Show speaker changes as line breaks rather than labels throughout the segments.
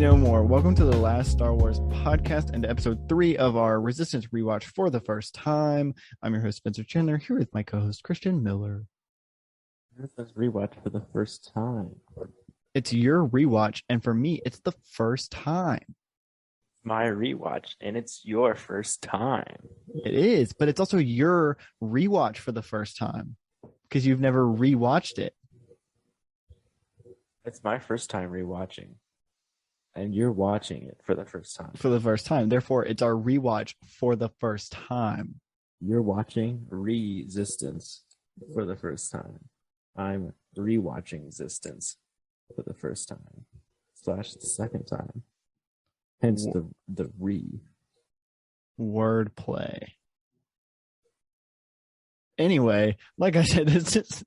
no more. Welcome to the Last Star Wars podcast and episode 3 of our Resistance rewatch for the first time. I'm your host, Spencer Chandler, here with my co-host, Christian Miller.
Let's rewatch for the first time.
It's your rewatch, and for me, it's the first time.
My rewatch, and it's your first time.
It is, but it's also your rewatch for the first time because you've never rewatched it.
It's my first time rewatching, and you're watching it for the first time.
For the first time. Therefore, it's our rewatch for the first time.
You're watching Resistance for the first time. I'm rewatching Resistance for the first time / the second time. Hence the re.
Wordplay. Anyway, like I said, this is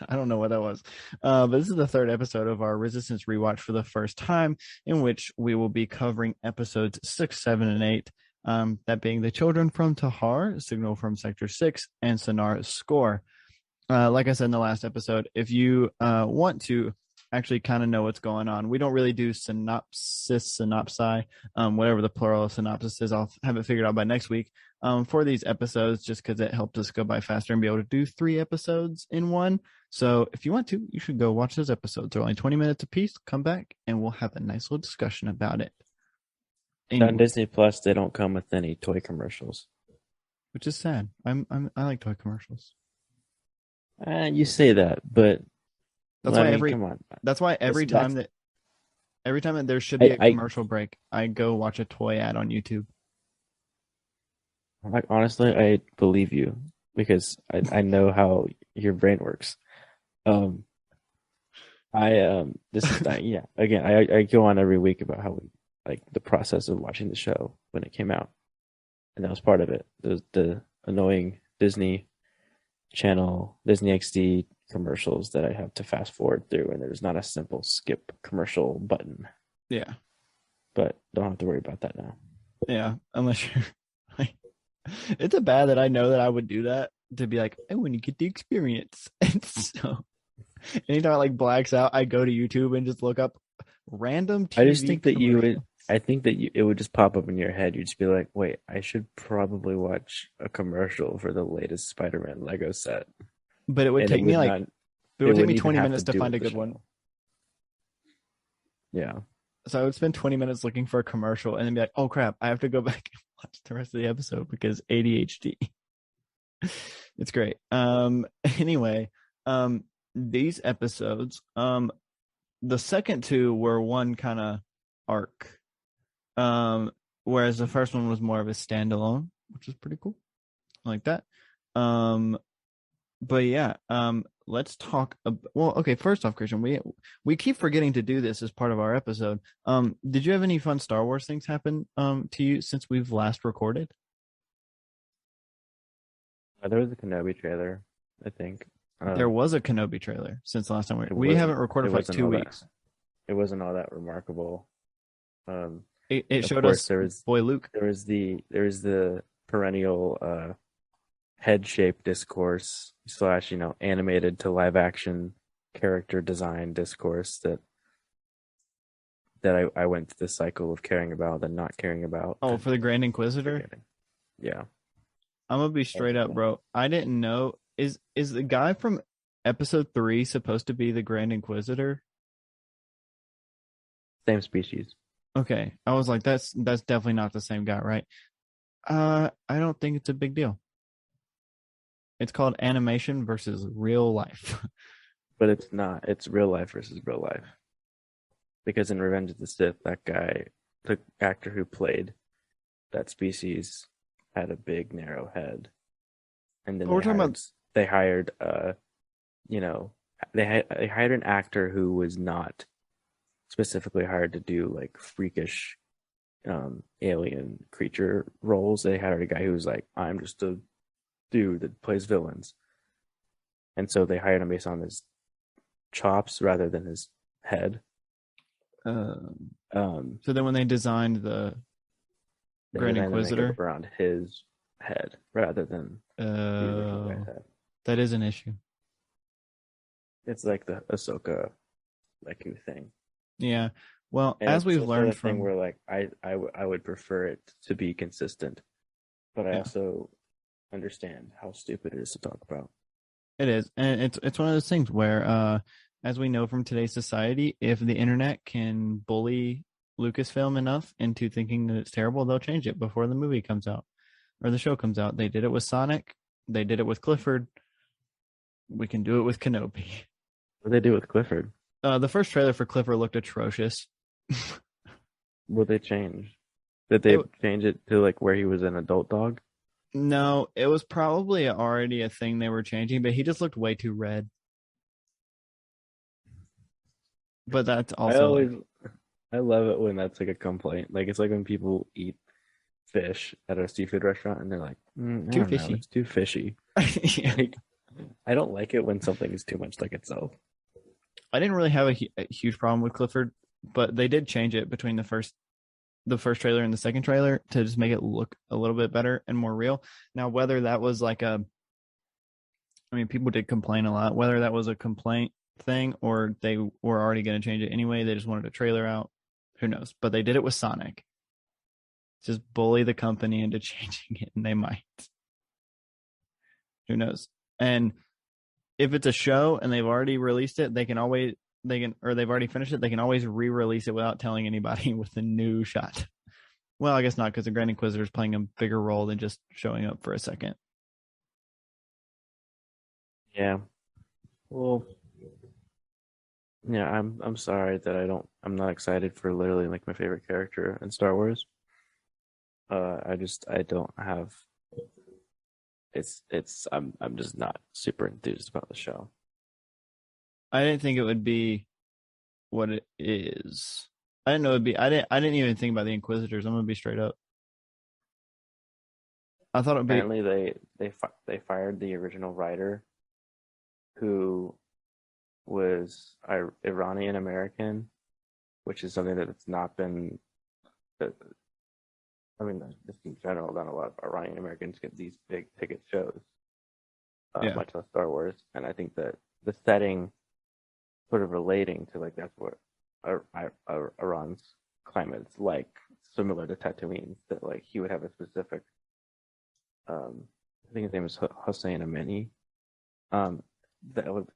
I don't know what that was, but this is the third episode of our Resistance rewatch for the first time, in which we will be covering episodes 6, 7, and 8. That being the Children from Tahar, Signal from Sector 6, and Sonara's Score. Like I said in the last episode, if you want to actually kind of know what's going on, we don't really do synopsi, whatever the plural of synopsis is. I'll have it figured out by next week for these episodes, just because it helped us go by faster and be able to do 3 episodes in one. So if you want to, you should go watch those episodes. They're only 20 minutes apiece. Come back and we'll have a nice little discussion about it.
On Disney Plus, they don't come with any toy commercials,
which is sad. I like toy commercials.
You say that, but
that's why every time that there should be a commercial break, I go watch a toy ad on YouTube.
Honestly, I believe you because I know how your brain works. Again, I go on every week about how we like the process of watching the show when it came out, and that was part of it. The annoying Disney Channel, Disney XD commercials that I have to fast forward through, and there's not a simple skip commercial button.
Yeah,
but don't have to worry about that now.
Yeah, unless you're like, it's a bad that I know that I would do that to be like, oh, when you get the experience. And so anytime I like blacks out, I go to YouTube and just look up random TV.
I just think that it would just pop up in your head. You'd just be like, wait, I should probably watch a commercial for the latest Spider-Man Lego set.
But it would take me 20 minutes to find a good one.
Yeah.
So I would spend 20 minutes looking for a commercial and then be like, oh crap, I have to go back and watch the rest of the episode because ADHD. It's great. Anyway, these episodes, the second 2 were one kind of arc. Whereas the first one was more of a standalone, which is pretty cool. I like that. But yeah, let's talk okay, first off, Christian, we keep forgetting to do this as part of our episode. Did you have any fun Star Wars things happen to you since we've last recorded?
There was a Kenobi trailer, I think.
There was a Kenobi trailer since the last time we haven't recorded for like 2 weeks.
It wasn't all that remarkable.
It showed us boy Luke.
There was the perennial head-shaped discourse / animated to live action character design discourse that I went through the cycle of caring about and not caring about.
Oh, for the Grand Inquisitor?
Yeah.
I'm gonna be straight up, bro. I didn't know. Is the guy from episode 3 supposed to be the Grand Inquisitor?
Same species.
Okay. I was like, that's definitely not the same guy, right? I don't think it's a big deal. It's called animation versus real life.
But it's not. It's real life versus real life. Because in Revenge of the Sith, that guy, the actor who played that species, had a big, narrow head. And then they hired an actor who was not specifically hired to do like freakish alien creature roles. They hired a guy who was like, I'm just a dude that plays villains, and so they hired him based on his chops rather than his head.
So then when they designed the Grand Inquisitor
around his head rather than head.
That is an issue.
It's like the Ahsoka thing.
Yeah. Well,
And
as
it's
we've
also
learned
the thing
from
where like I would prefer it to be consistent, but I
yeah,
also understand how stupid it is to talk about.
it is, and it's one of those things where, as we know from today's society, if the internet can bully Lucasfilm enough into thinking that it's terrible, they'll change it before the movie comes out or the show comes out. They did it with Sonic. They did it with Clifford. We can do it with Kenobi.
What do they do with Clifford?
The first trailer for Clifford looked atrocious.
What they change? Did they
It
change it to like where he was an adult dog?
no, it was probably already a thing they were changing, but he just looked way too red. But that's
I
also
always
like
I love it when that's like a complaint. Like it's like when people eat fish at a seafood restaurant and they're like, I
too
don't know,
fishy.
it's too fishy.
Yeah.
Like I don't like it when something is too much like itself.
I didn't really have a huge problem with Clifford, but they did change it between the first trailer and the second trailer to just make it look a little bit better and more real. Now, whether that was like I mean, people did complain a lot, whether that was a complaint thing or they were already going to change it anyway, they just wanted a trailer out. Who knows? But they did it with Sonic. Just bully the company into changing it, and they might. Who knows? And if it's a show and they've already released it, or they've already finished it, they can always re-release it without telling anybody with a new shot. Well, I guess not because the Grand Inquisitor is playing a bigger role than just showing up for a second.
Yeah. Well, yeah, I'm sorry that I'm not excited for literally like my favorite character in Star Wars. I don't have I'm just not super enthused about the show.
I didn't think it would be what it is. I didn't know it'd be. I didn't even think about the Inquisitors. I'm gonna be straight up. I thought it'd be.
Apparently they fired the original writer who was Iranian American, which is something that's not been that I mean just in general not a lot of Iranian Americans get these big ticket shows,
Yeah,
much less Star Wars. And I think that the setting sort of relating to like that's what Iran's climate is like, similar to Tatooine. That like he would have a specific, I think his name is Hossein Amini. Um, that would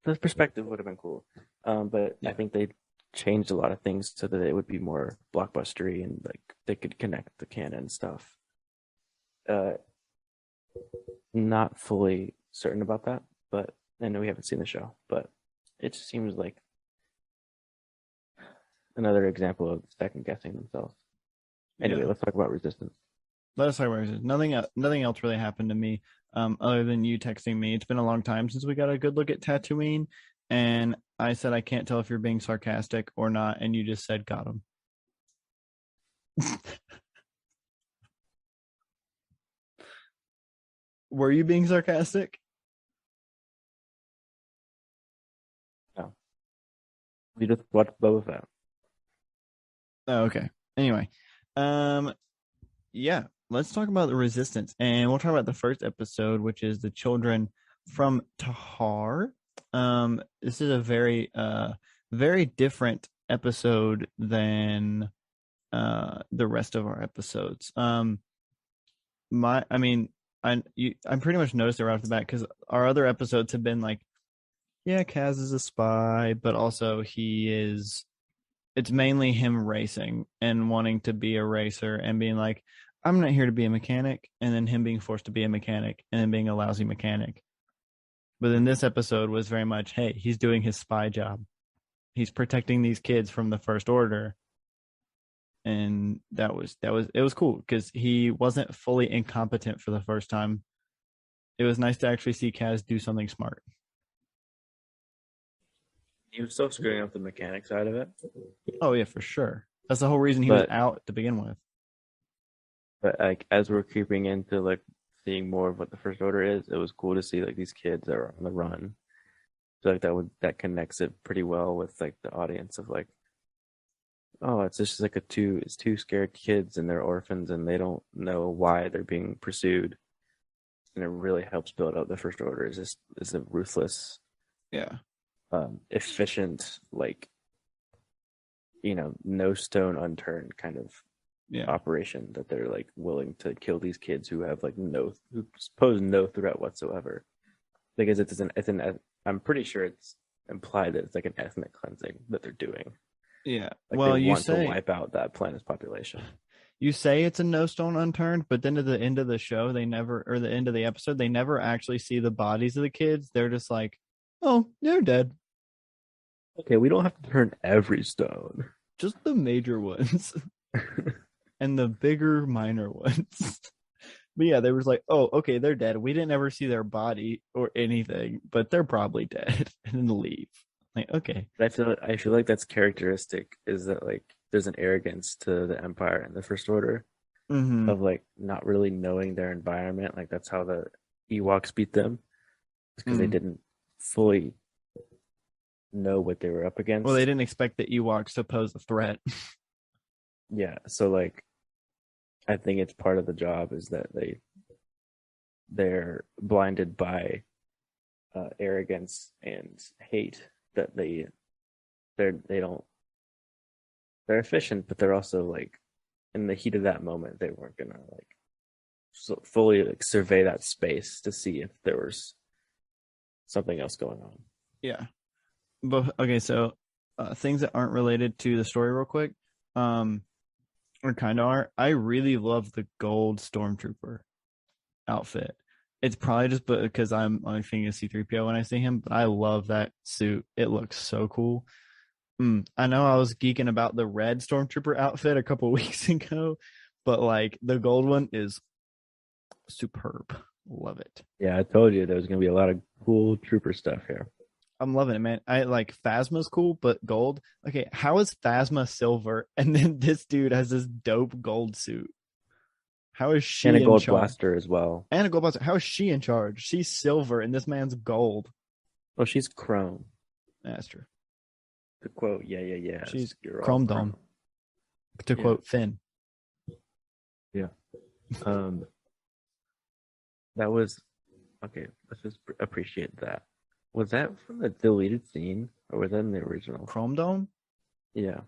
the perspective would have been cool. But I
yeah.
think they changed a lot of things so that it would be more blockbustery and like they could connect the canon stuff. Uh, Not fully certain about that, but I know we haven't seen the show, but it just seems like another example of second guessing themselves. Anyway,
Yeah.
let's talk about Resistance.
Let us talk about it. Nothing else really happened to me, other than you texting me. It's been a long time since we got a good look at Tatooine, and I said I can't tell if you're being sarcastic or not, and you just said got him. Were you being sarcastic?
No, we just watched Boba Fett.
Oh, okay. Anyway, um, yeah, let's talk about the Resistance, and we'll talk about the first episode, which is the children from Tahar. This is a very different episode than the rest of our episodes. I mean, I pretty much noticed it right off the bat because our other episodes have been like, yeah, Kaz is a spy, but also he is. It's mainly him racing and wanting to be a racer and being like, I'm not here to be a mechanic, and then him being forced to be a mechanic and then being a lousy mechanic. But then this episode was very much, hey, he's doing his spy job. He's protecting these kids from the First Order, and it was cool because he wasn't fully incompetent for the first time. It was nice to actually see Kaz do something smart.
He was still screwing up the mechanic side of it,
Oh yeah, for sure. That's the whole reason he was
but
out to begin with.
like as we're creeping into like seeing more of what the First Order is, it was cool to see like these kids that are on the run. So like that connects it pretty well with like the audience of like, oh, it's just like it's two scared kids and they're orphans and they don't know why they're being pursued. And it really helps build up the First Order is a ruthless,
Yeah.
efficient, like no stone unturned kind of
Yeah.
operation that they're like willing to kill these kids who have like who pose no threat whatsoever. Because I'm pretty sure it's implied that it's like an ethnic cleansing that they're doing.
Yeah.
Like they
Well,
want to wipe out that planet's population.
you say it's a no stone unturned, but then at the end of the show, they never, or the end of the episode, they never actually see the bodies of the kids. They're just like, oh, they're dead.
Okay, we don't have to turn every stone.
Just the major ones and the bigger minor ones. But yeah, they was like, oh, okay, they're dead. We didn't ever see their body or anything, but they're probably dead, and then leave. Like, okay.
But I feel like that's characteristic is that like there's an arrogance to the Empire and the First Order
Mm-hmm.
of like not really knowing their environment. Like that's how the Ewoks beat them, because they
Mm.
didn't fully know what they were up
Well, they
against.
didn't expect the Ewoks to pose a threat.
Yeah, so like I think it's part of the job is that they're blinded by arrogance and hate that they don't they're efficient, but they're also like in the heat of that moment they weren't gonna like fully like survey that space to see if there was something else going on.
Yeah. But okay, so things that aren't related to the story, real quick, or kind of are. I really love the gold stormtrooper outfit. It's probably just because I'm thinking of C-3PO when I see him, but I love that suit. It looks so cool. I know I was geeking about the red stormtrooper outfit a couple weeks ago, but like the gold one is superb. Love it.
Yeah, I told you there was gonna be a lot of cool trooper stuff here.
I'm loving it, man. I like Phasma's cool, but gold. Okay, how is Phasma silver and then this dude has this dope gold suit? How is
And a
she in
gold
charge?
blaster as well.
And a gold blaster. How is she in charge? She's silver and this man's gold.
Oh, she's chrome.
That's true.
To quote, yeah, yes,
She's
you're all
chrome
chrome.
dome. To
Yeah.
quote Finn.
Yeah. Um, that was okay. Let's just appreciate that. Was that from the deleted scene or was that in the original?
Chrome dome?
Yeah.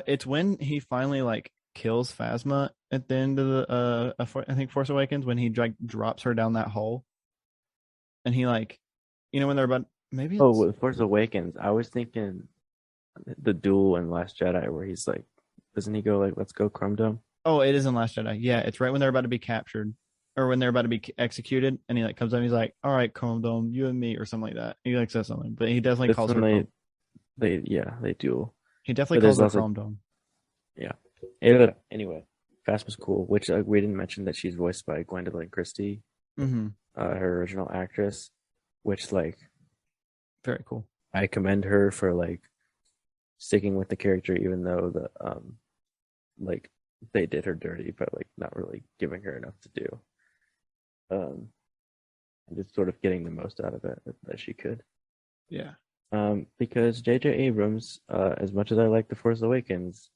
It's when he finally like kills Phasma at the end of the I think Force Awakens when he like drops her down that hole, and he like, when they're about maybe
Oh,
it's
with Force Awakens, I was thinking the duel in Last Jedi where he's like, doesn't he go like, "Let's go, Chrome Dome"?
oh, it is in Last Jedi. Yeah, it's right when they're about to be captured or when they're about to be executed, and he like comes up and he's like, "All right, Chrome Dome, you and me," or something like that. He like says something, but he definitely
That's
calls
when
her.
they duel.
He definitely
But
calls
there's
her
also
Chrome Dome.
yeah. Anyway, Fast was cool, which we didn't mention that she's voiced by Gwendolyn Christie,
Mm-hmm.
her original actress, which like
Very cool.
I commend her for like sticking with the character even though like they did her dirty but like not really giving her enough to do. And just sort of getting the most out of it that she could.
Yeah.
Because J.J. Abrams, as much as I like The Force Awakens,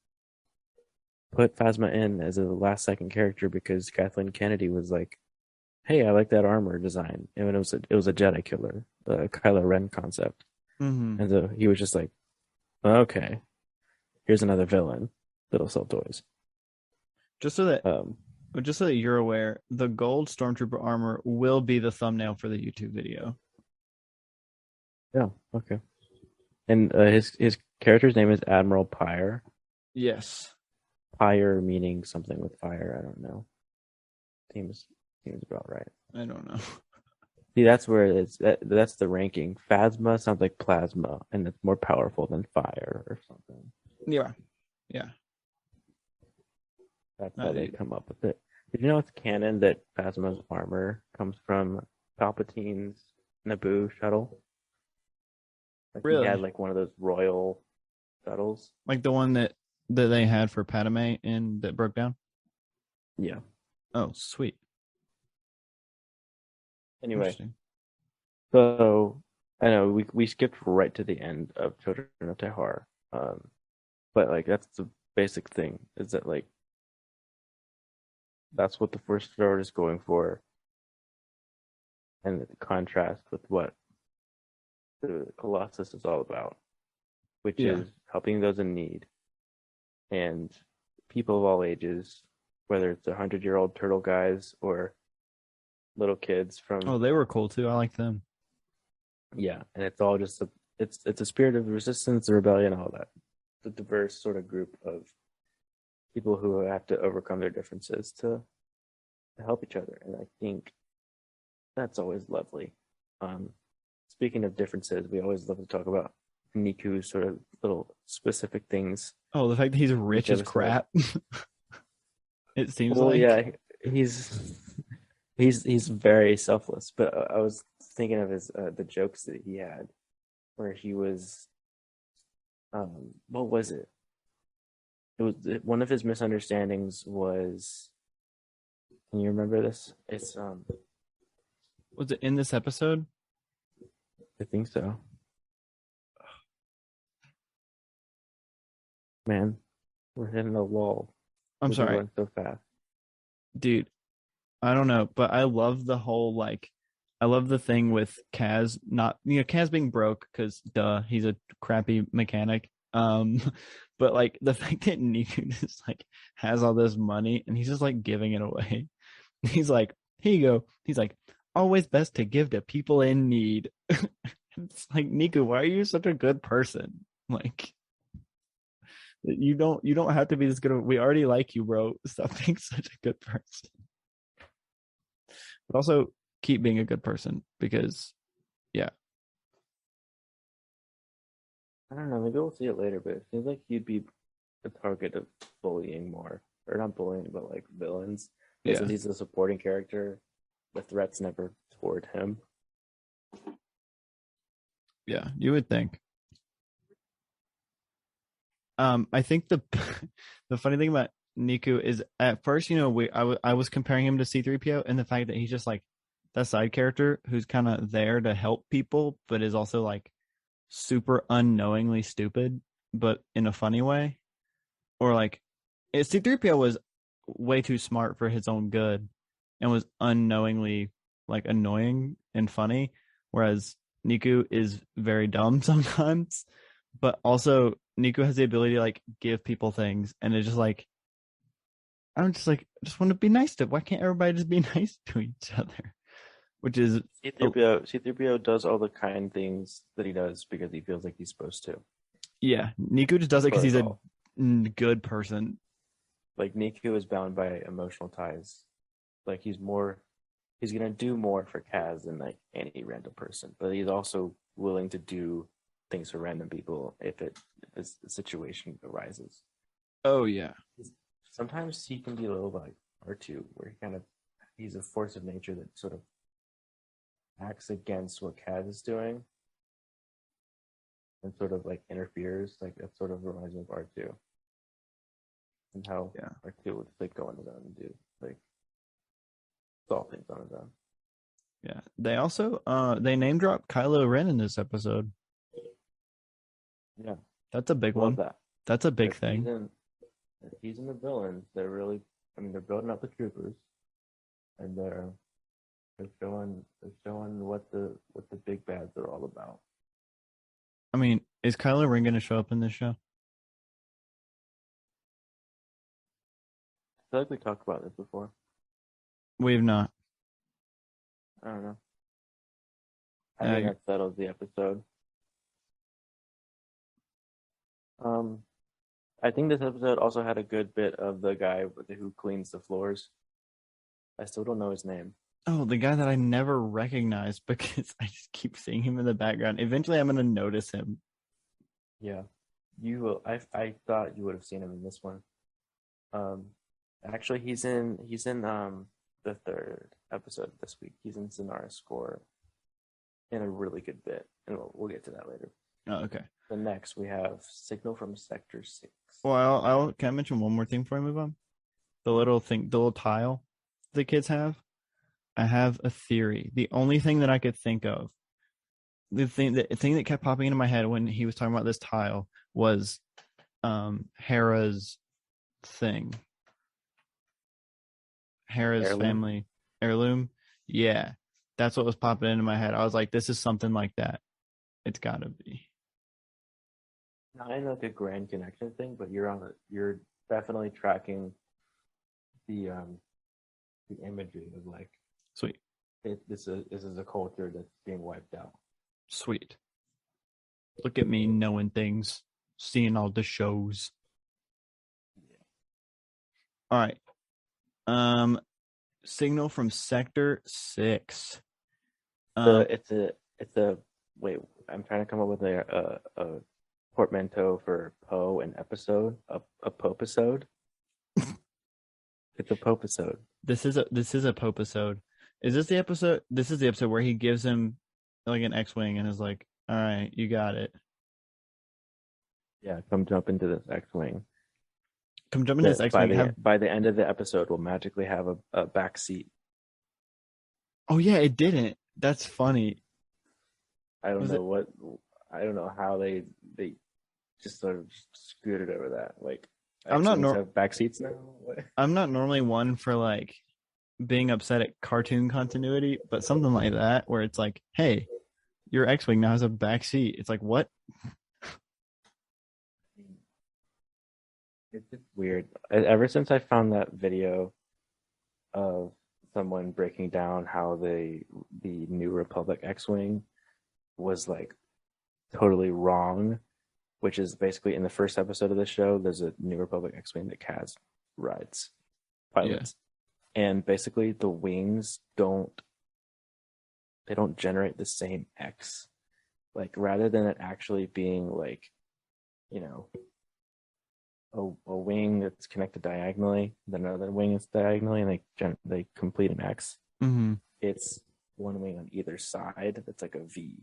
put Phasma in as a last second character because Kathleen Kennedy was like, "Hey, I like that armor design," and it was a Jedi killer, the Kylo Ren concept,
Mm-hmm.
and so he was just like, "Okay, here's another villain that'll sell toys."
Just so that
Um,
just so that you're aware, the gold stormtrooper armor will be the thumbnail for the YouTube video.
yeah, okay. And his character's name is Admiral Pyre.
Yes.
Pyre meaning something with fire. I don't know. Seems about right.
I don't know.
See, that's where that's the ranking. Phasma sounds like plasma, and it's more powerful than fire or something.
Yeah. Yeah.
That's how they come up with it. Did you know it's canon that Phasma's armor comes from Palpatine's Naboo shuttle? Like he
Really?
had like one of those royal shuttles.
Like the one that they had for Padme and that broke down?
Yeah.
Oh, sweet.
Anyway,
Interesting.
so I know we skipped right to the end of Children of Tehar, but like that's the basic thing is that like that's what the First Order is going for, and the contrast with what the Colossus is all about, which
Yeah.
is helping those in need and people of all ages, whether it's 100-year-old turtle guys or little kids
Oh,
from
they were cool too. I like them.
yeah, and it's all just it's a spirit of resistance, rebellion, all that. The diverse sort of group of people who have to overcome their differences to help each other, and I think that's always lovely. Um, Speaking of differences, we always love to talk about Niku's sort of little specific things
Oh, the fact that he's
each
rich as
episode.
crap. It seems
Well,
like.
yeah, he's he's very selfless. But I was thinking of his the jokes that he had, where he was, what was it? It was one of his misunderstandings was. Can you remember this? It's
Was it in this episode?
I think so. Man, we're hitting a lull.
I'm
We've been
sorry,
going so fast.
dude. I don't know, but I love the whole like I love the thing with Kaz not Kaz being broke because duh, he's a crappy mechanic. But like the fact that Niku just like has all this money and he's just like giving it away. He's like, here you go. He's like, always best to give to people in need. It's like Niku, why are you such a good person? Like you don't have to be this good. We already like you, bro. Stop being such a good person. But also keep being a good person because yeah.
I don't know. Maybe we'll see it later, but it seems like you'd be the target of bullying more, or not bullying, but like villains. But
Yeah.
since he's a supporting character, the threat's never toward him.
Yeah, you would think. I think the the funny thing about Niku is at first, I was comparing him to C3PO and the fact that he's just like that side character who's kind of there to help people, but is also like super unknowingly stupid, but in a funny way. Or like C3PO was way too smart for his own good and was unknowingly like annoying and funny, whereas Niku is very dumb sometimes, but also Niku has the ability to like give people things, and it's just like I'm just like I just want to be nice to. Why can't everybody just be nice to each other? Which is, oh,
C3PO does all the kind things that he does because he feels like he's supposed to.
yeah, Niku just does it because
That's
he's a
all.
good person.
Like Niku is bound by emotional ties. Like he's gonna do more for Kaz than like any random person, but he's also willing to do things for random people if a situation arises.
Oh yeah,
Sometimes he can be a little like R2, where he's a force of nature that sort of acts against what Kaz is doing and sort of like interferes. Like that sort of reminds me of R2 and how
yeah,
R2 would like go on his own and do like solve things on his own.
yeah. They also they name drop Kylo Ren in this episode.
Yeah,
That's a big
love
one.
that.
That's a big
If he's
thing.
in if he's in the villains, they're really I mean they're building up the troopers and they're showing what the big bads are all about.
I mean, is Kylo Ren going to show up in this show?
I feel like we talked about this before.
We've not.
I don't know. I think
Uh,
that settles the episode. Um, I think this episode also had a good bit of the guy who cleans the floors. I still don't know his name.
oh, the guy that I never recognized because I just keep seeing him in the background. Eventually, I'm going to notice him.
Yeah, you will. I thought you would have seen him in this one. Um, Actually, he's in the third episode this week. He's in Zanara's score in a really good bit, and we'll get to that later.
Oh, okay.
The next we have Signal from Sector 6.
Well, can I mention one more thing before I move on? The little thing, the little tile the kids have. I have a theory. The only thing that I could think of, the thing that kept popping into my head when he was talking about this tile was Hera's thing. Hera's
Heirloom.
family heirloom. Yeah. That's what was popping into my head. I was like, this is something like that. It's gotta be.
not in like a grand connection thing, but you're definitely tracking the imagery of like
Sweet.
this is a culture that's being wiped out.
Sweet. Look at me knowing things, seeing all the shows. All right. Signal from Sector 6.
It's a wait. I'm trying to come up with a portmanteau for Poe and episode. A Popisode. It's a Popisode.
This is a Pope episode. Is this the episode? This is the episode where he gives him like an X-wing and is like, "All right, you got it.
Yeah, come jump into this X-wing.
Come jump into this X-wing."
By the end of the episode, we'll magically have a back seat.
Oh yeah, it didn't. That's funny.
I don't know how they just sort of scooted over that. Like,
I'm not
have back seats now. What?
I'm not normally one for like being upset at cartoon continuity, but something like that where it's like, hey, your X-wing now has a back seat. It's like, what?
It's just weird. Ever since I found that video of someone breaking down how the New Republic X-wing was like totally wrong, which is basically in the first episode of the show, there's a New Republic X-wing that Kaz pilots, and basically the wings don't generate the same X. Like rather than it actually being like, you know, a wing that's connected diagonally, then another wing is diagonally, and they complete an X.
Mm-hmm.
It's one wing on either side that's like a V.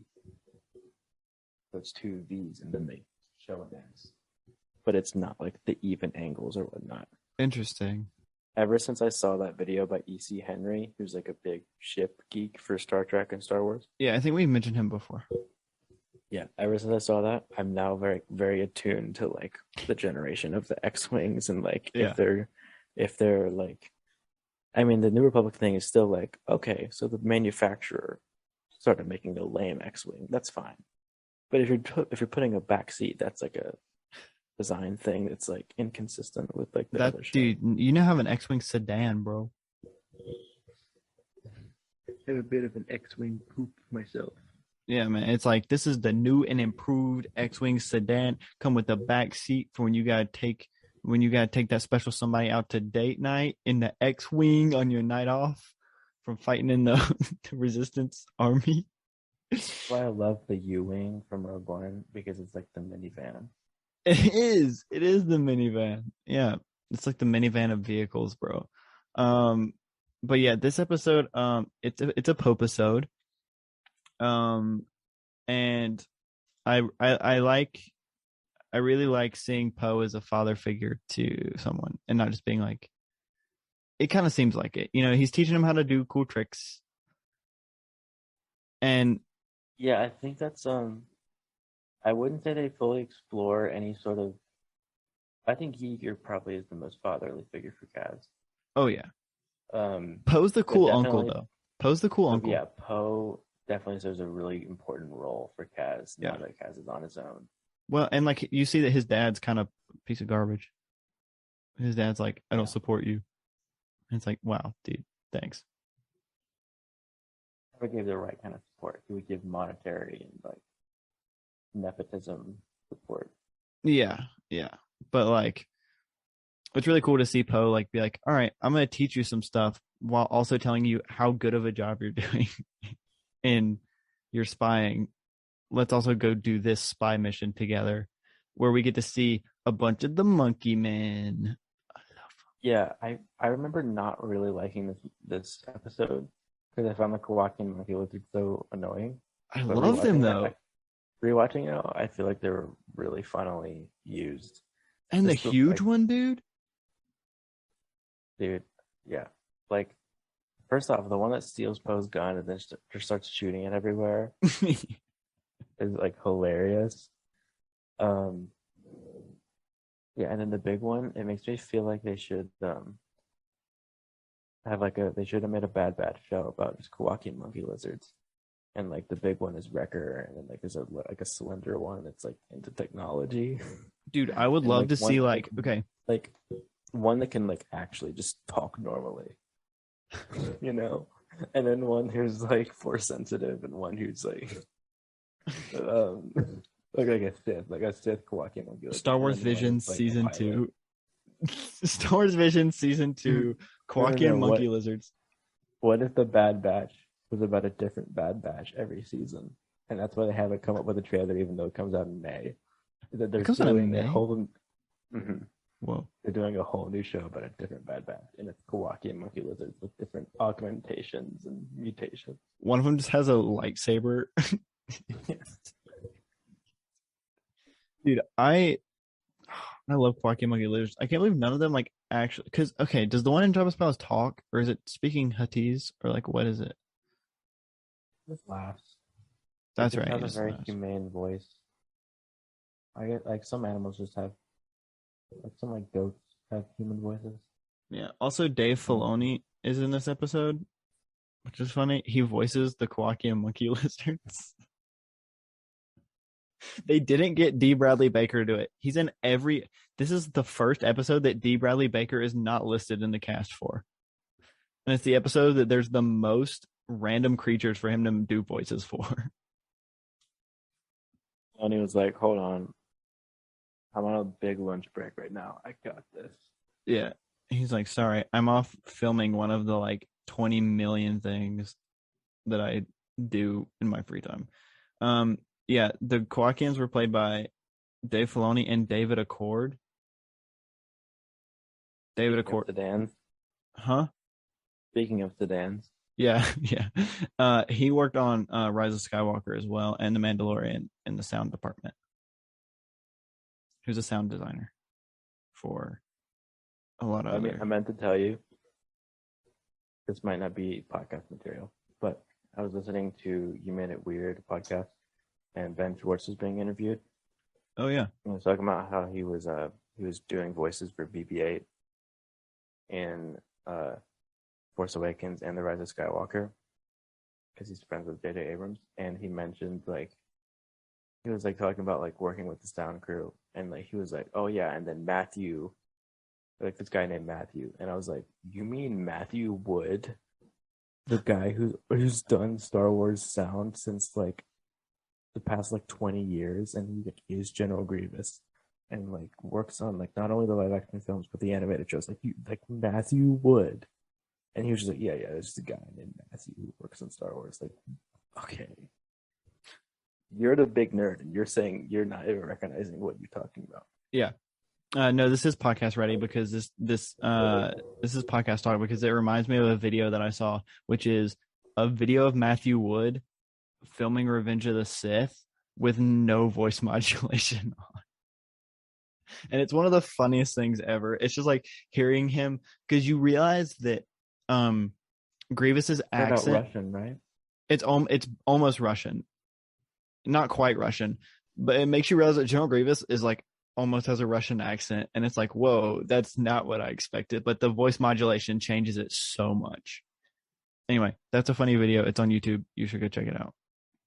So it's two V's, and then they show an X. But it's not like the even angles or whatnot.
Interesting.
Ever since I saw that video by E.C. Henry, who's like a big ship geek for Star Trek and Star Wars.
Yeah, I think we mentioned him before.
Yeah, ever since I saw that, I'm now very, very attuned to like the generation of the X-wings and like if they're like, I mean, the New Republic thing is still like, okay, so the manufacturer started making the lame X-wing, that's fine. But if you're putting a back seat, that's like a design thing that's like inconsistent with like the other show.
Dude, you now have an X-wing sedan, bro.
I have a bit of an X-wing poop myself.
Yeah, man. It's like this is the new and improved X-wing sedan. Come with the back seat for when you gotta take that special somebody out to date night in the X-wing on your night off from fighting in the, the Resistance army.
That's why I love the U-wing from Rogue One, because it's like the minivan.
It is the minivan. Yeah, it's like the minivan of vehicles, bro. But yeah, this episode, it's a Pope episode. And I really like seeing Poe as a father figure to someone and not just being like, it kind of seems like it, you know, he's teaching him how to do cool tricks. And
yeah, I think that's I wouldn't say they fully explore any sort of, I think Yeager probably is the most fatherly figure for Kaz.
Oh yeah. Poe's the cool uncle though. Poe's the cool uncle.
Yeah, Poe definitely serves a really important role for Kaz now that Kaz is on his own.
Well, and like you see that his dad's kind of a piece of garbage. His dad's like, I don't support you. And it's like, wow, dude, thanks.
He would give the right kind of support. He would give monetary and like nepotism support.
Yeah. But like, it's really cool to see Poe like be like, all right, I'm gonna teach you some stuff while also telling you how good of a job you're doing in your spying. Let's also go do this spy mission together where we get to see a bunch of the monkey men.
Yeah, I remember not really liking this episode because I found the Kowakian monkey lizard so annoying.
I love them though.
Rewatching it, I feel like they were really funnily used.
And the huge one, dude.
Dude, yeah. Like, first off, the one that steals Poe's gun and then just starts shooting it everywhere is like hilarious. Yeah, and then the big one, it makes me feel like they should have like they should have made a bad show about just Kowakian monkey lizards. and like the big one is Wrecker, and then like there's a slender one that's like into technology,
Dude, I would
and
love
like
to see
one
okay.
like one that can like actually just talk normally, and then one who's like force sensitive, and one who's um like a Sith Kawaki monkey
Star
lizard, and
Wars
then one
Vision
is like a
season
pilot.
2. Star Wars Vision season 2, Kawaki
No.
and Monkey Lizards.
What if the Bad Batch was about a different Bad Batch every season, and that's why they haven't come up with a trailer, even though it comes out in May. That
It
they're
goes out in
doing a
May?
whole. Mhm.
Whoa.
They're doing a whole new show about a different Bad Batch, and it's Kawaki and Monkey Lizards with different augmentations and mutations.
One of them just has a lightsaber. Dude, I love Kawaki and Monkey Lizards. I can't believe none of them like actually because okay, does the one in Jabba's Palace talk or is it speaking Huttese or like what is it?
Just laughs. It
That's
just
right.
has
He
a
just
very
laughs.
humane voice. I get like some animals just have like some like goats have human voices.
Yeah. Also, Dave Filoni is in this episode, which is funny. He voices the Kawaki and Monkey Lizards. They didn't get D. Bradley Baker to do it. He's in every. This is the first episode that D. Bradley Baker is not listed in the cast for, and it's the episode that there's the most random creatures for him to do voices for.
And he was like, "Hold on, I'm on a big lunch break right now. I got this."
Yeah. He's like, sorry, I'm off filming one of the like 20 million things that I do in my free time. Yeah, the Kowakians were played by Dave Filoni and David Accord. David
Speaking of
Accord,
sedans,
huh?
speaking of sedans,
Yeah, yeah. He worked on Rise of Skywalker as well, and The Mandalorian in the sound department. He was a sound designer for a lot of
I
other.
meant to tell you, this might not be podcast material, but I was listening to You Made It Weird podcast, and Ben Schwartz was being interviewed.
Oh yeah,
He was talking about how he was doing voices for BB-8 in Force Awakens and The Rise of Skywalker because he's friends with J.J. Abrams, and he mentioned like he was like talking about like working with the sound crew, and like he was like, oh yeah, and then Matthew, like this guy named Matthew, and I was like, you mean Matthew Wood, the guy who's done Star Wars sound since like the past like 20 years, and he like, is General Grievous, and like works on like not only the live action films but the animated shows, like Matthew Wood, and he was just like, yeah, there's just a guy named Matthew who works on Star Wars. Like, okay, you're the big nerd, and you're saying you're not even recognizing what you're talking about.
yeah. No, this is podcast ready because this is podcast talk because it reminds me of a video that I saw, which is a video of Matthew Wood filming Revenge of the Sith with no voice modulation on. And it's one of the funniest things ever. It's just like hearing him because you realize that Grievous's accent,
Russian, right?
it's almost Russian. Not quite Russian, but it makes you realize that General Grievous is like almost has a Russian accent, and it's like, whoa, that's not what I expected. But the voice modulation changes it so much. Anyway, that's a funny video. It's on YouTube. You should go check it out.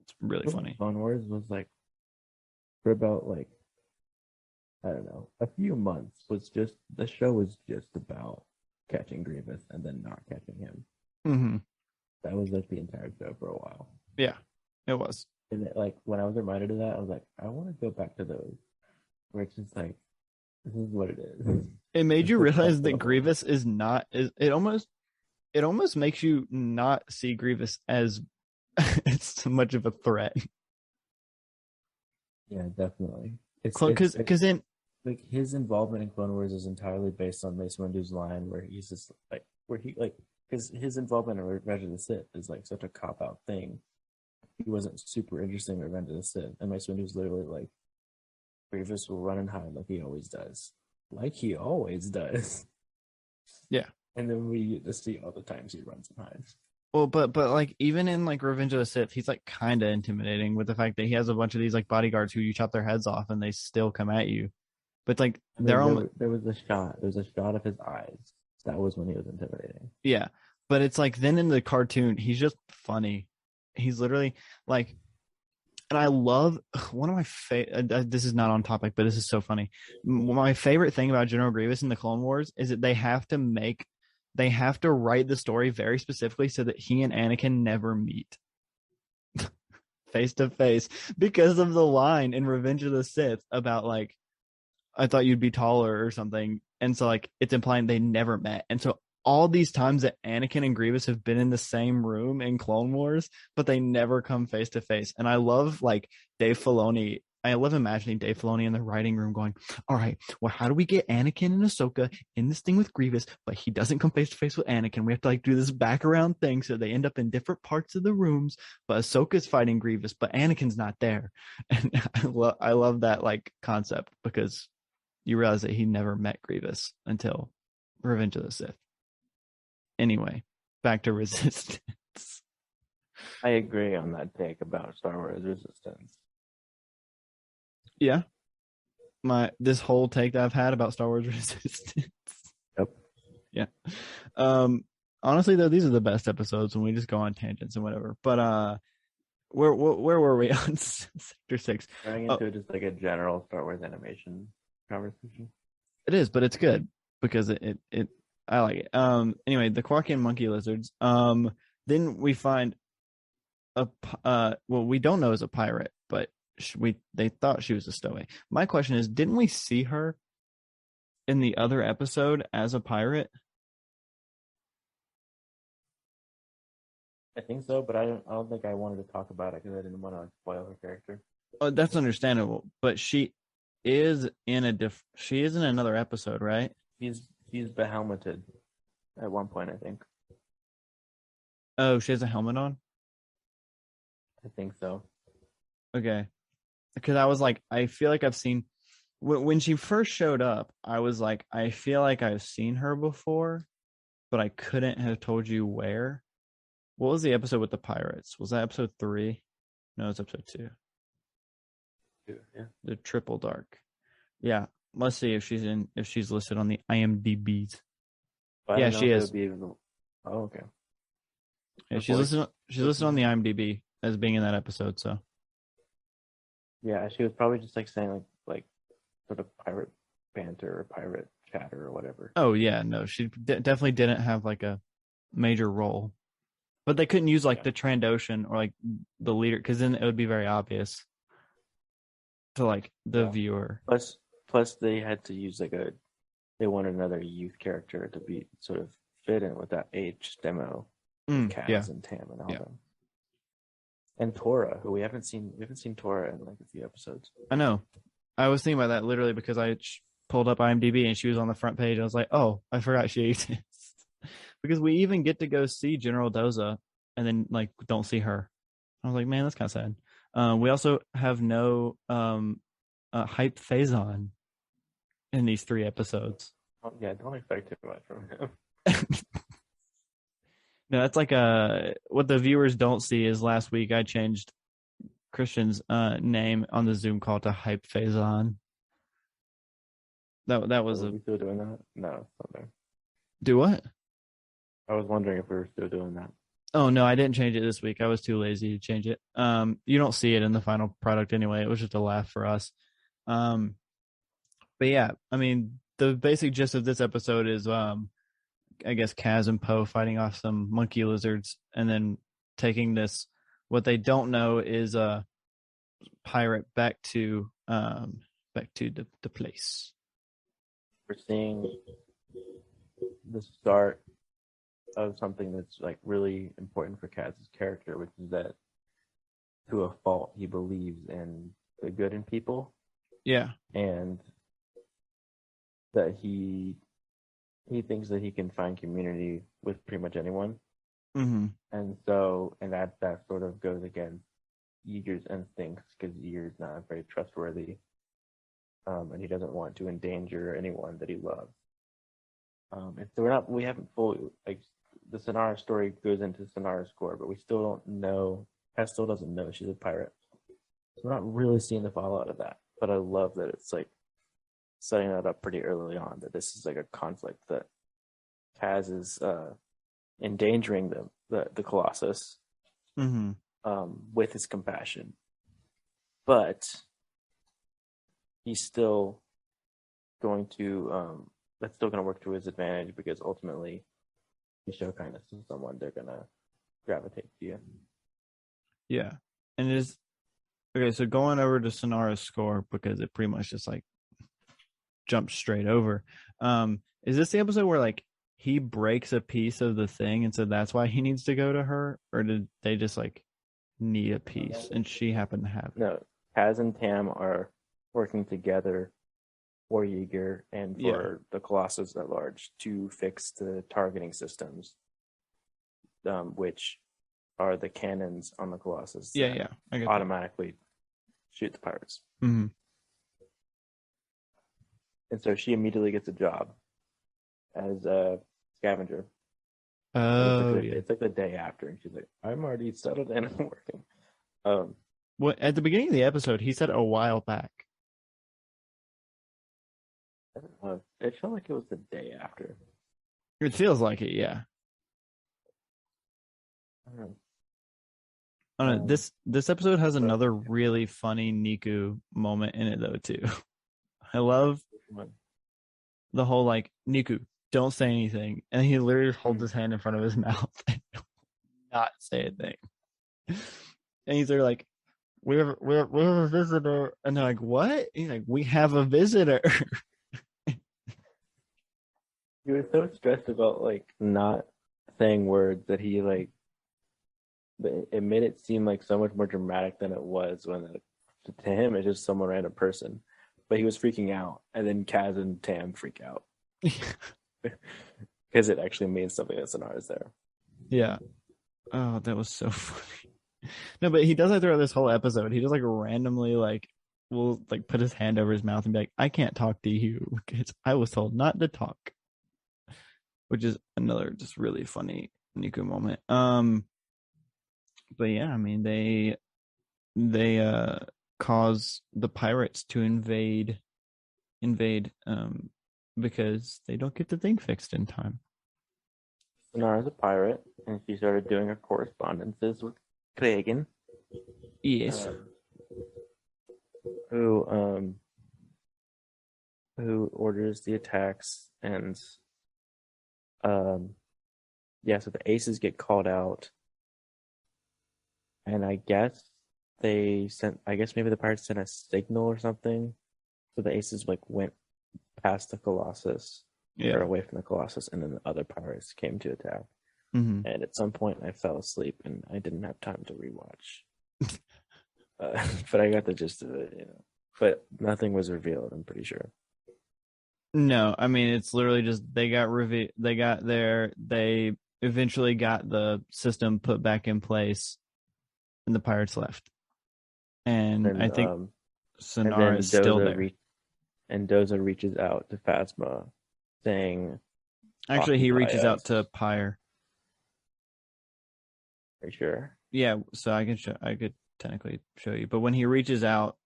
It's really funny.
Clone Wars was like for about like I don't know a few months was just the show was just about catching Grievous and then not catching him.
Mm-hmm.
That was like the entire show for a while.
Yeah, it was.
And it, like when I was reminded of that, I was like, I want to go back to those where it's just like, this is what it is.
It made you
It's
realize that
acceptable.
Grievous is not. It almost makes you not see Grievous as it's so much of a threat.
Yeah, definitely. It's
Because in
like his involvement in Clone Wars is entirely based on Mace Windu's line where he's just like where he like because his involvement in Revenge of the Sith is like such a cop out thing. He wasn't super interesting in Revenge of the Sith, and Mace Windu's literally like Grievous will run and hide like he always does,
Yeah.
And then we get to see all the times he runs and hides.
Well, but like even in like Revenge of the Sith, he's like kind of intimidating with the fact that he has a bunch of these like bodyguards who you chop their heads off and they still come at you. But like
there was a shot. There was a shot of his eyes. That was when he was intimidating.
Yeah, but it's like then in the cartoon, he's just funny. he's literally like, and I love one of my favorite. This is not on topic, but this is so funny. My favorite thing about General Grievous in the Clone Wars is that they have to write the story very specifically so that he and Anakin never meet face to face because of the line in Revenge of the Sith about like, I thought you'd be taller or something. And so like it's implying they never met. And so all these times that Anakin and Grievous have been in the same room in Clone Wars, but they never come face to face. And I love like Dave Filoni. I love imagining Dave Filoni in the writing room going, all right, well, how do we get Anakin and Ahsoka in this thing with Grievous, but he doesn't come face to face with Anakin? We have to like do this back around thing so they end up in different parts of the rooms, but Ahsoka's fighting Grievous, but Anakin's not there. And I love that like concept because you realize that he never met Grievous until Revenge of the Sith. Anyway, back to Resistance.
I agree on that take about Star Wars Resistance.
Yeah. This whole take that I've had about Star Wars Resistance.
Yep.
Yeah. Honestly though, these are the best episodes when we just go on tangents and whatever. But where were we on Sector 6?
Going into just like a general Star Wars animation conversation.
It is, but it's good because it I like it. Anyway, the Quarkian monkey lizards. Then we find well, we don't know is a pirate, but they thought she was a stowaway. My question is, didn't we see her in the other episode as a pirate?
I think so, but I don't think I wanted to talk about it because I didn't want to like, spoil her character.
Oh, that's understandable, but she is in another episode, right?
He's behelmeted at one point, I think.
Oh, she has a helmet on?
I think so.
Okay. Because I was like, I feel like I've seen when she first showed up, I was like, I feel like I've seen her before, but I couldn't have told you where. What was the episode with the pirates? Was that episode 3? No, it's episode 2.
Yeah.
The Triple Dark. Yeah. Let's see if she's listed on the IMDb's. Yeah, she is.
Oh, okay.
Yeah, she's listed on the IMDb as being in that episode, so.
Yeah, she was probably just like saying like sort of pirate banter or pirate chatter or whatever.
Oh yeah, no, she definitely didn't have like a major role, but they couldn't use like the Trandoshan or like the leader because then it would be very obvious to like the viewer.
Plus, they had to use they wanted another youth character to be sort of fit in with that age demo, Kaz and Tam and all them. And Tora, who we haven't seen Tora in like a few episodes.
I know. I was thinking about that literally because I pulled up IMDb and she was on the front page. I was like, oh, I forgot she exists. Because we even get to go see General Doza and then like don't see her. I was like, man, that's kind of sad. We also have no hype Phazon in these 3 episodes.
Oh, yeah, don't expect too much from him.
No, that's like what the viewers don't see is last week I changed Christian's name on the Zoom call to Hype Phazon. That was
Are we still doing that? No, it's not there.
Do what?
I was wondering if we were still doing that.
Oh no, I didn't change it this week. I was too lazy to change it. You don't see it in the final product anyway. It was just a laugh for us. But yeah, I mean the basic gist of this episode is I guess Kaz and Poe fighting off some monkey lizards and then taking this. What they don't know is a pirate back to the place.
We're seeing the start of something that's like really important for Kaz's character, which is that to a fault he believes in the good in people.
Yeah. And
that he thinks that he can find community with pretty much anyone.
Mm-hmm.
And that sort of goes against Yeager's instincts because Yeager's not very trustworthy. And he doesn't want to endanger anyone that he loves. And so we haven't fully, like, the Sonara story goes into Sonara's core, but we still don't know, Kaz still doesn't know she's a pirate. So we're not really seeing the fallout of that. But I love that it's like setting that up pretty early on, that this is like a conflict that Kaz is endangering the Colossus.
Mm-hmm.
with his compassion, but he's still going to that's still going to work to his advantage because ultimately, you show kindness to someone, they're going to gravitate to you.
Yeah, and it is okay. So going over to Sonara's score because it pretty much just like jumps straight over. Is this the episode where like he breaks a piece of the thing and so that's why he needs to go to her, or did they just like need a piece and she happened to have it?
No, Kaz and Tam are working together for Yeager and for the Colossus at large to fix the targeting systems, which are the cannons on the Colossus.
Yeah,
I get automatically shoot the pirates.
Mm-hmm.
And so she immediately gets a job as a scavenger.
Oh,
it's like the day after, and she's like, "I'm already settled in and working."
Well, at the beginning of the episode, he said a while back.
I don't know. It felt like it was the day after.
It feels like it, yeah. I don't know. This episode has another really funny Niku moment in it though too. I love the whole like Niku, don't say anything, and he literally holds his hand in front of his mouth and not say a thing. And he's there like, we have a visitor, and they're like, what? He's like, we have a visitor.
He was so stressed about like not saying words that he like, it made it seem like so much more dramatic than it was when to him it's just some random person. But he was freaking out, and then Kaz and Tam freak out because it actually means something that Sonar is there.
Yeah. Oh, that was so funny. No, but he does that throughout this whole episode. He just like randomly like will like put his hand over his mouth and be like, I can't talk to you because I was told not to talk. Which is another just really funny Niku moment. But yeah, I mean they cause the pirates to invade because they don't get the thing fixed in time.
Sonar is a pirate, and she started doing her correspondences with Kragan.
Yes.
Who orders the attacks, and so the aces get called out, and I guess maybe the pirates sent a signal or something, so the aces like went past the Colossus, or away from the Colossus, and then the other pirates came to attack.
Mm-hmm.
And at some point I fell asleep and I didn't have time to rewatch. But I got the gist of it, but nothing was revealed, I'm pretty sure.
No, I mean it's literally just they eventually got the system put back in place and the pirates left. And I think Sonara is still there.
And Doza reaches out to Phasma saying,
actually he reaches out to Pyre.
Are you sure?
Yeah, so I could technically show you, but when he goes out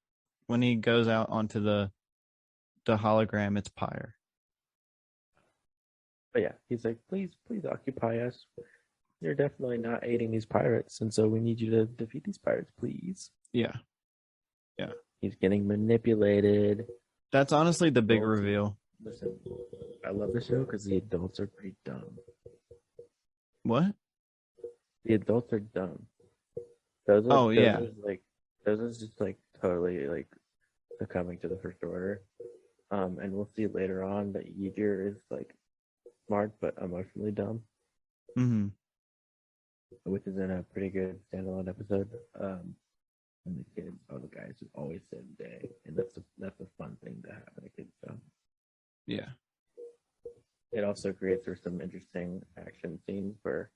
onto the hologram, it's Pyre.
But yeah, he's like, please occupy us. You're definitely not aiding these pirates, and so we need you to defeat these pirates, please.
Yeah.
He's getting manipulated.
That's honestly the big reveal.
Listen, I love the show because the adults are pretty dumb.
What?
The adults are dumb. Those are just like totally like succumbing to the First Order. And we'll see later on that Yeager is like smart but emotionally dumb.
Mm-hmm.
Which is in a pretty good standalone episode. And the kids are the guys who always save the day, and that's a fun thing to have in a kid's show.
Yeah.
It also creates for some interesting action scenes where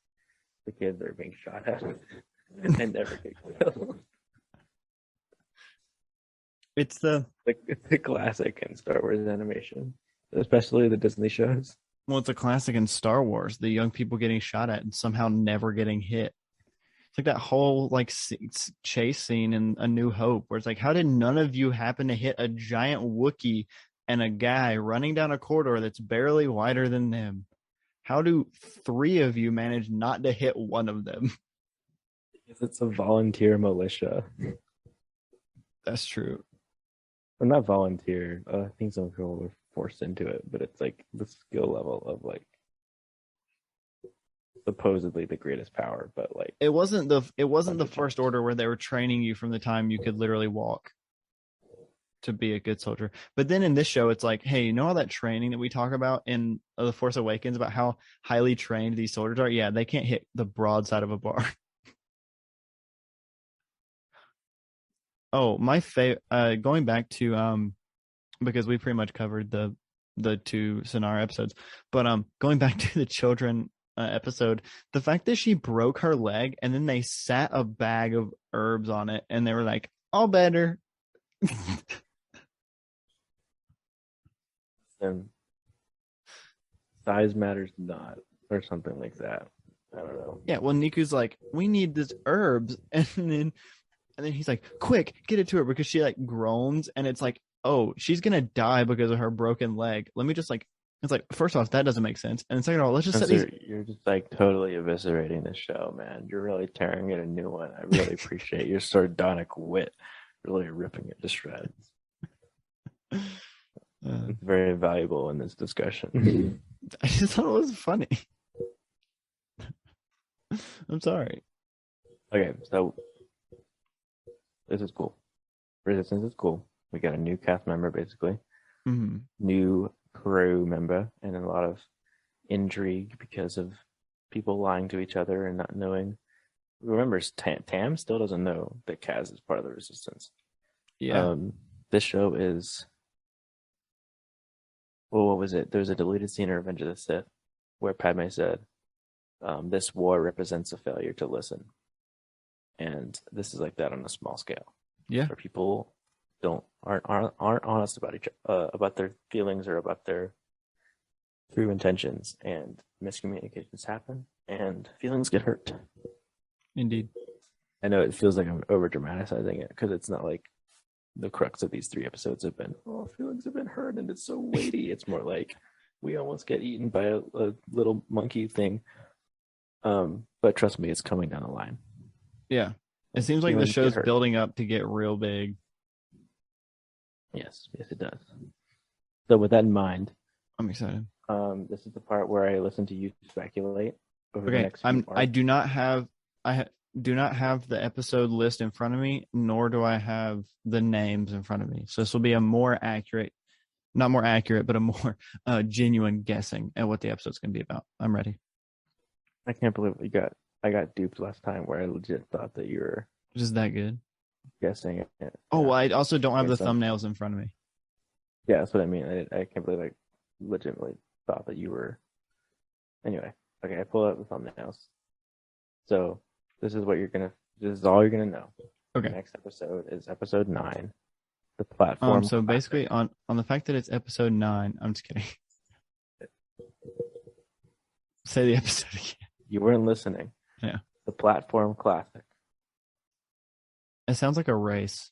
the kids are being shot at and never get killed.
It's the
classic in Star Wars animation, especially the Disney shows.
Well, it's a classic in Star Wars, the young people getting shot at and somehow never getting hit. It's like that whole like chase scene in A New Hope where it's like, how did none of you happen to hit a giant Wookiee and a guy running down a corridor that's barely wider than them? How do 3 of you manage not to hit one of them?
Because it's a volunteer militia.
That's true.
Or not volunteer. I think some people were forced into it, but it's like the skill level of like supposedly the greatest power, but like
It wasn't the first order where they were training you from the time you could literally walk to be a good soldier. But then in this show, it's like, hey, you know all that training that we talk about in The Force Awakens about how highly trained these soldiers are? Yeah, they can't hit the broadside of a bar. Oh, my favorite. Going back to because we pretty much covered the two Sonara episodes, but going back to the children episode, the fact that she broke her leg and then they sat a bag of herbs on it and they were like, all better.
then size matters not, or something like that. I don't know.
Yeah, well, Niku's like, we need this herbs, and then he's like, quick, get it to her because she like groans and it's like, oh, she's gonna die because of her broken leg. Let me just like, it's like, first off, that doesn't make sense, and second of all, let's just set these.
You're just like totally eviscerating the show, man. You're really tearing it a new one. I really appreciate your sardonic wit, really ripping it to shreds. It's very valuable in this discussion.
I just thought it was funny. I'm sorry.
Okay, so this is cool. Resistance is cool. We got a new cast member, basically.
Mm-hmm.
New crew member, and a lot of intrigue because of people lying to each other and not knowing. Remember, Tam still doesn't know that Kaz is part of the Resistance.
Yeah.
This show is. Well, what was it? There's a deleted scene in Revenge of the Sith where Padme said, "This war represents a failure to listen," and this is like that on a small scale.
Yeah.
Where people aren't honest about about their feelings or about their true intentions, and miscommunications happen, and feelings get hurt.
Indeed.
I know it feels like I'm over dramatizing it because it's not like the crux of these 3 episodes have been, oh, feelings have been hurt and it's so weighty. It's more like we almost get eaten by a little monkey thing. But trust me, it's coming down the line.
Yeah. It seems like the show's building up to get real big.
Yes, it does. So with that in mind,
I'm excited.
This is the part where I listen to you speculate over the
Okay,
next few
I do not have the episode list in front of me, nor do I have the names in front of me. So this will be a more accurate, not more accurate, but a more genuine guessing at what the episode's going to be about. I'm ready.
I can't believe I got duped last time where I legit thought that you were
Just that good.
guessing it.
Oh, well, I also don't have the
Based on-
thumbnails in front of me.
Yeah, that's what I mean. I can't believe I legitimately thought that you were. Anyway, okay, I pulled up the thumbnails. So this is all you're gonna know.
Okay.
The next episode is episode 9. The platform.
So basically on the fact that it's episode 9, I'm just kidding. Say the episode again.
You weren't listening.
Yeah.
The platform classic.
It sounds like a race.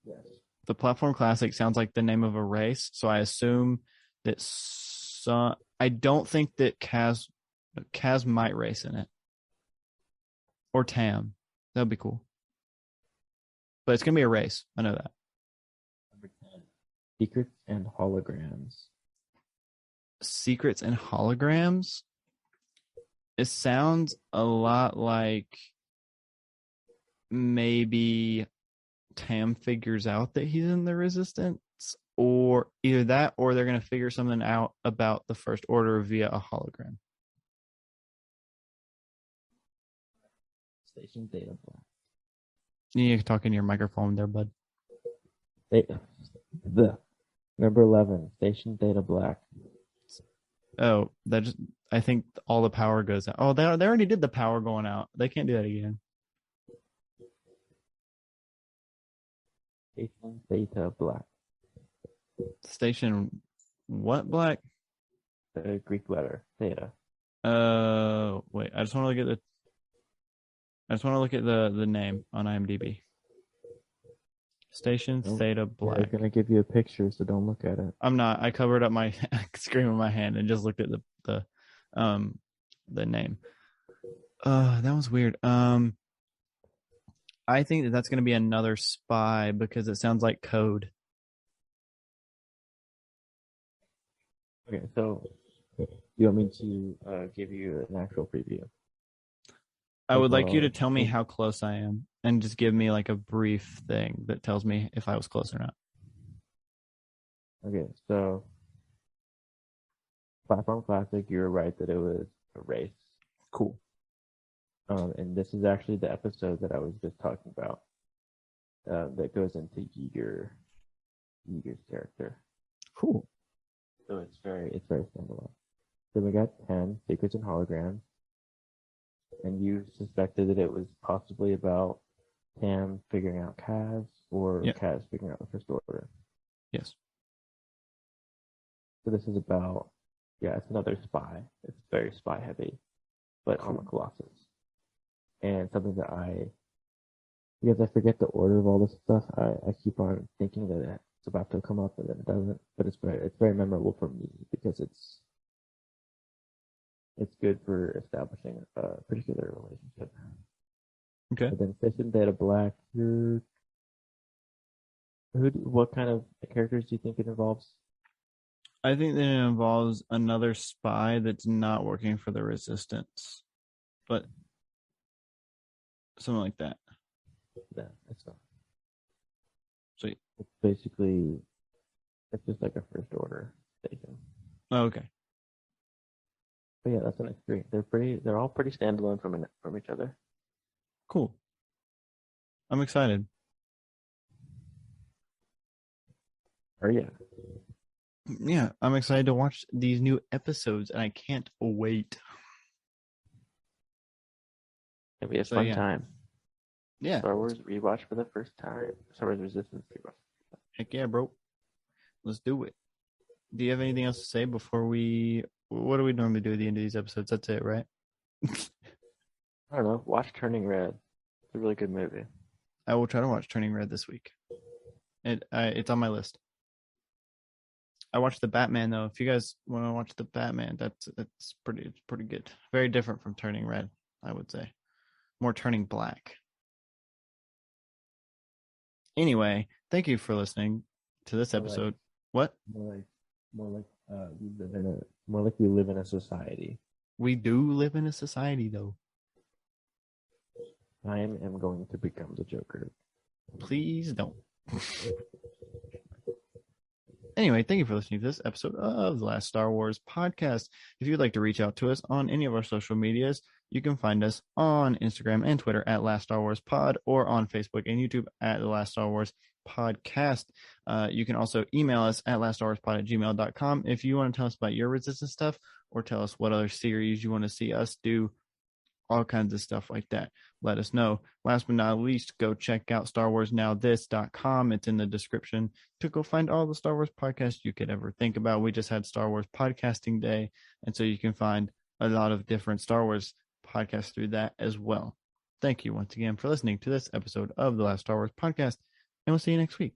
Yes.
The platform classic sounds like the name of a race, so I assume that I don't think that Kaz might race in it. Or Tam. That would be cool. But it's going to be a race. I know that.
Number 10. Secrets and holograms.
Secrets and holograms? It sounds a lot like maybe Tam figures out that he's in the Resistance, or either that or they're going to figure something out about the First Order via a hologram.
Station Data Black.
You need to talk in your microphone there, bud.
The number 11, Station Data Black.
Oh, I think all the power goes out. Oh, they already did the power going out. They can't do that again.
Station Theta Black.
Station what black?
The Greek letter theta.
Wait. I just want to look at the name on IMDb. Station Theta Black.
I'm gonna give you a picture, so don't look at it.
I'm not. I covered up my screen with my hand and just looked at the name. That was weird. I think that that's going to be another spy because it sounds like code.
Okay, so you want me to give you an actual preview?
I
Like,
would like you to tell me how close I am and just give me like a brief thing that tells me if I was close or not.
okay, so Platform Classic, you were right that it was a race.
Cool.
And this is actually the episode that I was just talking about that goes into Yeager's character.
Cool.
So it's very standalone. Then we got 10 Secrets and Holograms, and you suspected that it was possibly about Tam figuring out Kaz or
Yeah.
Kaz figuring out the First Order.
Yes.
So this is about, yeah, it's another spy. It's very spy heavy, but on the Colossus. And something that because I forget the order of all this stuff, I keep on thinking that it's about to come up and then it doesn't. But it's very memorable for me because it's good for establishing a particular relationship.
Okay.
But then Fish and Beta Black, what kind of characters do you think it involves?
I think that it involves another spy that's not working for the resistance, but something like that.
Yeah, it's not.
Sweet.
It's basically it's just like a First Order station.
Oh, okay.
But yeah, that's the next three. They're all pretty standalone from each other.
Cool. I'm excited.
Or yeah,
Yeah, I'm excited to watch these new episodes and I can't wait.
it'll be a
So,
fun
yeah.
time.
Yeah.
Star Wars rewatch for the first time. Star Wars Resistance rewatch.
Heck yeah, bro. Let's do it. Do you have anything else to say before what do we normally do at the end of these episodes? That's it, right?
I don't know. Watch Turning Red. It's a really good movie.
I will try to watch Turning Red this week. It's on my list. I watched the Batman though. If you guys want to watch the Batman, it's pretty good. Very different from Turning Red, I would say. More Turning Black. Anyway, thank you for listening to this episode. What?
More like we live in a society.
We do live in a society though.
I am going to become the Joker.
Please don't. Anyway, thank you for listening to this episode of the Last Star Wars podcast. If you'd like to reach out to us on any of our social medias, you can find us on Instagram and Twitter at Last Star Wars Pod or on Facebook and YouTube at the Last Star Wars Podcast. You can also email us at laststarwarspod@gmail.com if you want to tell us about your Resistance stuff or tell us what other series you want to see us do. All kinds of stuff like that. Let us know. Last but not least, go check out StarWarsNowThis.com. It's in the description to go find all the Star Wars podcasts you could ever think about. We just had Star Wars Podcasting Day, and so you can find a lot of different Star Wars podcasts through that as well. Thank you once again for listening to this episode of the Last Star Wars Podcast, and we'll see you next week.